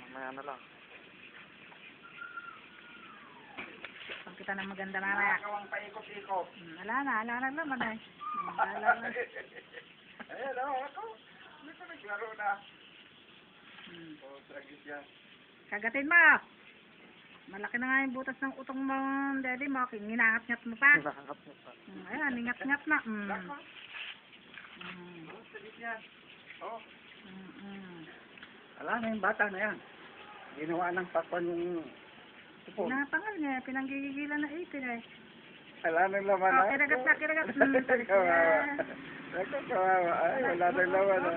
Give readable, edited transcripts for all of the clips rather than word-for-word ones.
Mamaya na lang. Pag kita ng maganda mamaya. Nakakawang paikot-ikot. Wala na naman eh. Wala na. Ayan ako. Hindi ko naglaro na. Oh, tragis yan. Kagatin mo. Malaki na nga yung butas ng utong mo, daddy mo. Ginangat-ngat mo pa. Nakakap mo pa. Ayan, ningat-ngat na. Nako. Oh, tragis yan. Oh. Alam na yung bata na yan. Ginawa ng pakwan yung supon. Pinapangal niya, pinanggigigilan na ipin eh. Wala nang laman na. Kiragat na, kiragat. Kawawa. Naku, kawawa. Ay, wala nang laman na.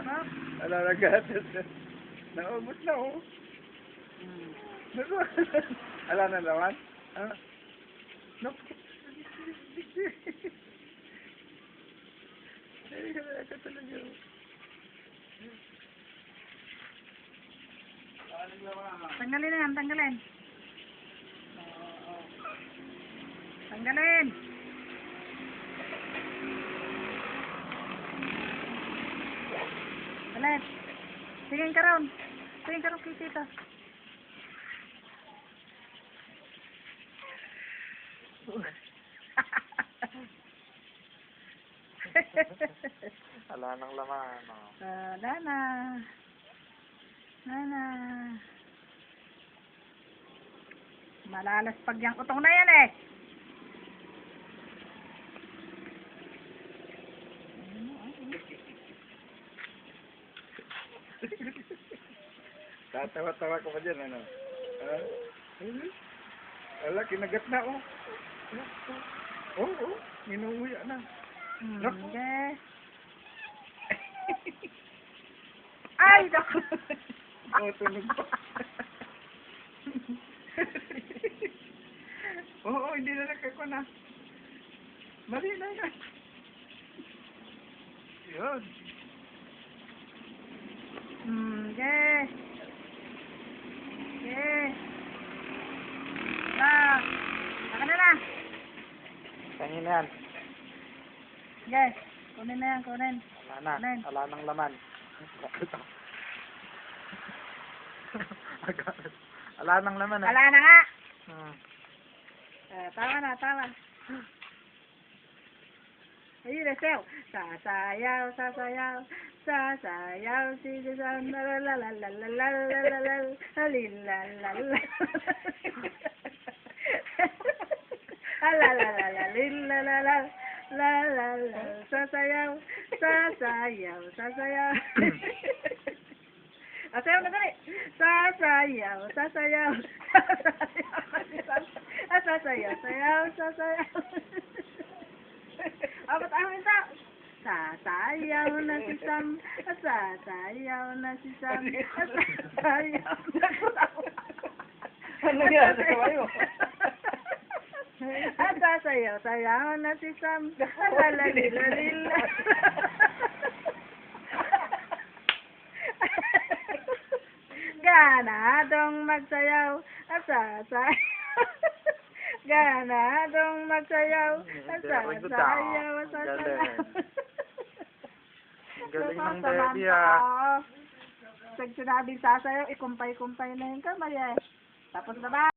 Wala nang gatas. Naubos na, oh. Naku. Wala nang laman. Naku. Ay, ito talaga. Tanggalin na yan, tanggalin. Tanggalin. Balit. Tingin ka ron. Tingin ka ron kay tita. Wala nang laman. Dana. Dana. Malalaspag yung utong na yan eh. Tatawa-tawa ko pa dyan, ano? Ha? Wala, kinagat na, oh. Oh, inuuya na. Okay. Ay, naku. Oh, tunog pa. Oo, hindi na nakako na. Mali na yan. Yun. Okay. Okay. Saka na lang. Kanina yan. Okay. Kunin na yan, kunin. Wala na. Kunin. Wala nang laman. Wala nang laman, eh. Wala na nga. Tawa na, tawa. Ayun na, sayaw. Sasayaw, sasayaw. Sasayaw, sisasaw. Lalalalalalalalalalalal. Halilalala. Alalalalalalalalal. Lalala. Sasayaw, sasayaw, sasayaw. Sasayaw na dali. Sasayaw, sasayaw. Sasayaw, sasayaw, sasayaw. Apat ang ito. Sasayaw na si Sam. Sasayaw na si Sam. Sasayaw na si Sam. Ano yan? Sasayaw. Sasayaw, sayaw na si Sam. Lalalilalila. Ganadong magsayaw. Sasayaw. Ganadong magsayaw. Sasayaw. Sasayaw. Galing ng baby, ah. Pag sinabing sasayaw, ikumpay-kumpay na yung kamay eh. Tapos na ba?